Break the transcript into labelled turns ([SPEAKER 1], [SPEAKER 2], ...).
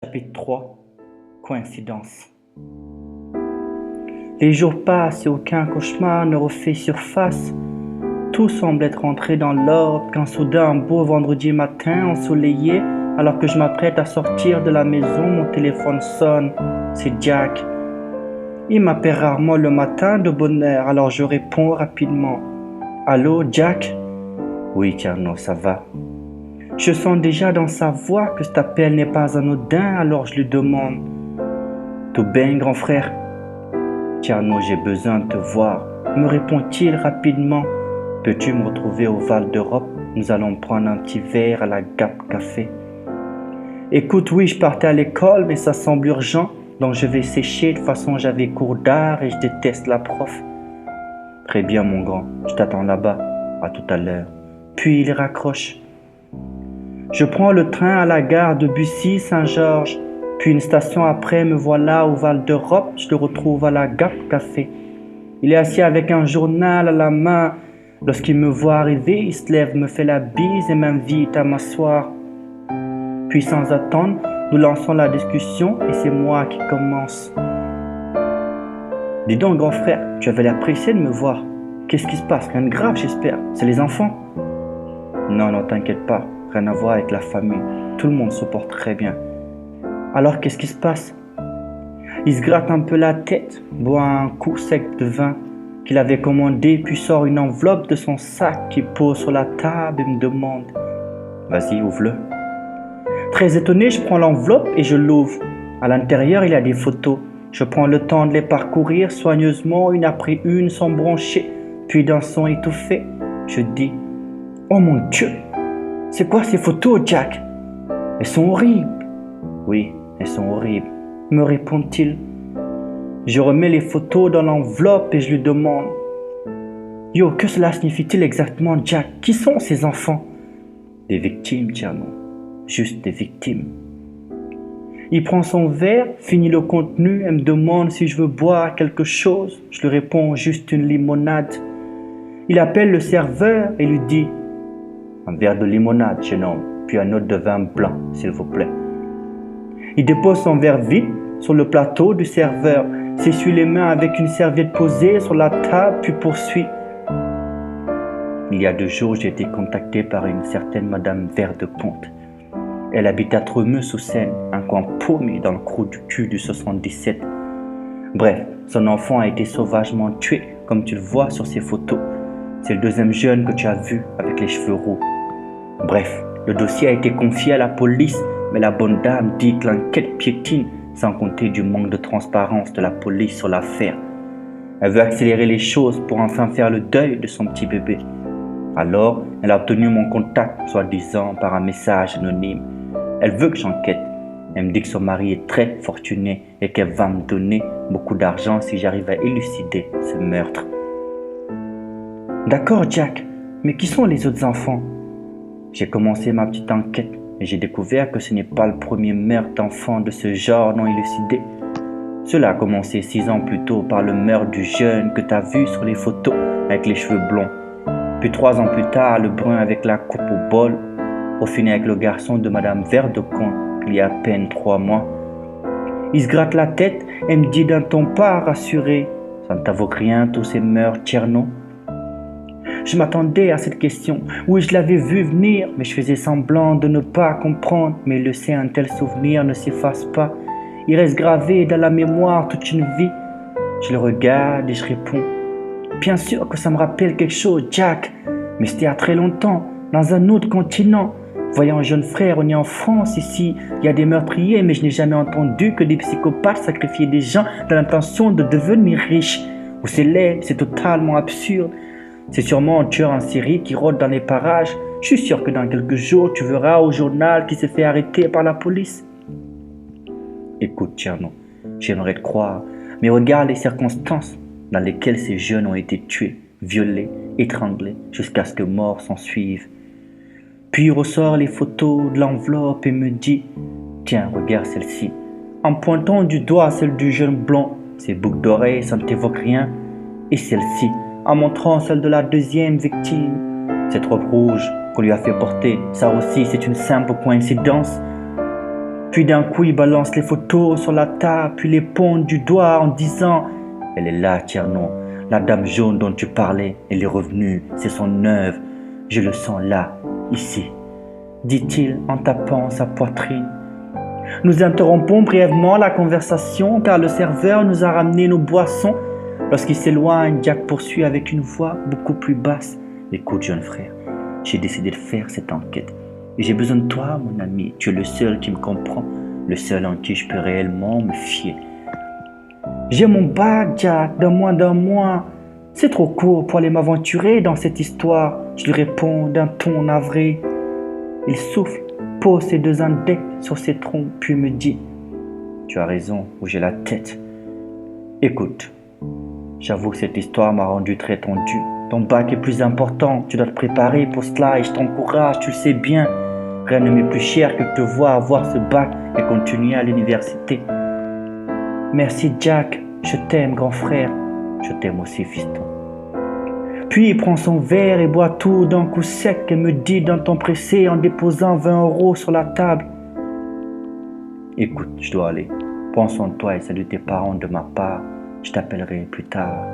[SPEAKER 1] Chapitre 3. Coïncidence. Les jours passent et aucun cauchemar ne refait surface. Tout semble être entré dans l'ordre quand soudain un beau vendredi matin ensoleillé, alors que je m'apprête à sortir de la maison, mon téléphone sonne. C'est Jack. Il m'appelle rarement le matin de bonne heure, alors je réponds rapidement. Allô, Jack? Oui, Tierno, ça va. Je sens déjà dans sa voix que cet appel n'est pas anodin, alors je lui demande. Tout bien, grand frère? Tierno, j'ai besoin de te voir, me répond-il rapidement. Peux-tu me retrouver au Val d'Europe? Nous allons prendre un petit verre à la Gap Café. Écoute, oui, je partais à l'école, mais ça semble urgent, donc je vais sécher. De toute façon, j'avais cours d'art et je déteste la prof. Très bien, mon grand, je t'attends là-bas. À tout à l'heure. Puis il raccroche. Je prends le train à la gare de Bussy-Saint-Georges. Puis une station après, me voilà au Val d'Europe. Je le retrouve à la Gap Café. Il est assis avec un journal à la main. Lorsqu'il me voit arriver, il se lève, me fait la bise et m'invite à m'asseoir. Puis sans attendre, nous lançons la discussion et c'est moi qui commence. Dis donc, grand frère, tu avais l'air pressé de me voir. Qu'est-ce qui se passe? Rien de grave, j'espère. C'est les enfants? Non, non, t'inquiète pas. Rien à voir avec la famille. Tout le monde se porte très bien. Alors, qu'est-ce qui se passe? Il se gratte un peu la tête, boit un coup sec de vin qu'il avait commandé, puis sort une enveloppe de son sac qu'il pose sur la table et me demande. Vas-y, ouvre-le. Très étonné, je prends l'enveloppe et je l'ouvre. À l'intérieur, il y a des photos. Je prends le temps de les parcourir soigneusement, une après une, sans broncher. Puis d'un son étouffé, je dis « Oh mon Dieu! C'est quoi ces photos, Jack? Elles sont horribles. » Oui, elles sont horribles, me répond-il. Je remets les photos dans l'enveloppe et je lui demande « Yo, que cela signifie-t-il exactement, Jack? Qui sont ces enfants? » Des victimes, Tierno. Juste des victimes. Il prend son verre, finit le contenu et me demande si je veux boire quelque chose. Je lui réponds juste une limonade. Il appelle le serveur et lui dit « Un verre de limonade, jeune homme, puis un autre de vin blanc, s'il vous plaît. » Il dépose son verre vide sur le plateau du serveur, s'essuie les mains avec une serviette posée sur la table, puis poursuit. Il y a 2 jours, j'ai été contacté par une certaine Madame Vert-de-Ponte. Elle habite à Tremeux-sous-Seine, un coin paumé dans le trou du cul du 77. Bref, son enfant a été sauvagement tué, comme tu le vois sur ces photos. C'est le 2e jeune que tu as vu avec les cheveux roux. Bref, le dossier a été confié à la police, mais la bonne dame dit que l'enquête piétine, sans compter du manque de transparence de la police sur l'affaire. Elle veut accélérer les choses pour enfin faire le deuil de son petit bébé. Alors, elle a obtenu mon contact, soi-disant par un message anonyme. Elle veut que j'enquête. Elle me dit que son mari est très fortuné et qu'elle va me donner beaucoup d'argent si j'arrive à élucider ce meurtre. D'accord, Jack, mais qui sont les autres enfants? J'ai commencé ma petite enquête et j'ai découvert que ce n'est pas le premier meurtre d'enfants de ce genre non élucidé. Cela a commencé 6 ans plus tôt par le meurtre du jeune que tu as vu sur les photos avec les cheveux blonds. Puis 3 ans plus tard, le brun avec la coupe au bol, pour finir avec le garçon de Madame Vert-de-Ponte, il y a à peine 3 mois. Il se gratte la tête et me dit d'un ton pas rassuré. Ça ne t'avoue rien, tous ces meurtres, Tierno? Je m'attendais à cette question. Oui, je l'avais vu venir, mais je faisais semblant de ne pas comprendre. Mais le sait, un tel souvenir ne s'efface pas. Il reste gravé dans la mémoire toute une vie. Je le regarde et je réponds. Bien sûr que ça me rappelle quelque chose, Jack. Mais c'était il y a très longtemps, dans un autre continent. Voyons, jeune frère, on est en France ici. Il y a des meurtriers, mais je n'ai jamais entendu que des psychopathes sacrifier des gens dans l'intention de devenir riches. Ou c'est laid, c'est totalement absurde. C'est sûrement un tueur en série qui rôde dans les parages. Je suis sûr que dans quelques jours, tu verras au journal qu'il s'est fait arrêter par la police. Écoute, Tierno, j'aimerais te croire, mais regarde les circonstances dans lesquelles ces jeunes ont été tués, violés, étranglés, jusqu'à ce que mort s'en suive. Puis il ressort les photos de l'enveloppe et me dit « Tiens, regarde celle-ci. » En pointant du doigt celle du jeune blond, ses boucles d'oreilles, ça ne t'évoque rien. Et celle-ci, en montrant celle de la 2e victime. Cette robe rouge qu'on lui a fait porter, ça aussi c'est une simple coïncidence. Puis d'un coup, il balance les photos sur la table, puis les pointe du doigt en disant « Elle est là, Tierno, la dame jaune dont tu parlais, elle est revenue, c'est son œuvre, je le sens là, ici. » dit-il en tapant sa poitrine. Nous interrompons brièvement la conversation car le serveur nous a ramené nos boissons. Lorsqu'il s'éloigne, Jack poursuit avec une voix beaucoup plus basse. « Écoute, jeune frère, j'ai décidé de faire cette enquête. Et j'ai besoin de toi, mon ami. Tu es le seul qui me comprend, le seul en qui je peux réellement me fier. »« J'ai mon bac, Jack, donne-moi. C'est trop court pour aller m'aventurer dans cette histoire. » Je lui réponds d'un ton navré. Il souffle, pose ses deux index sur ses troncs, puis me dit « Tu as raison, où j'ai la tête. Écoute, j'avoue que cette histoire m'a rendu très tendu. Ton bac est plus important, tu dois te préparer pour cela et je t'encourage, tu le sais bien. Rien ne m'est plus cher que de te voir avoir ce bac et continuer à l'université. Merci Jack, je t'aime grand frère, je t'aime aussi fiston. » Puis il prend son verre et boit tout d'un coup sec et me dit d'un ton pressé en déposant 20 € sur la table. « Écoute, je dois aller. Prends soin de toi et salue tes parents de ma part. Je t'appellerai plus tard. »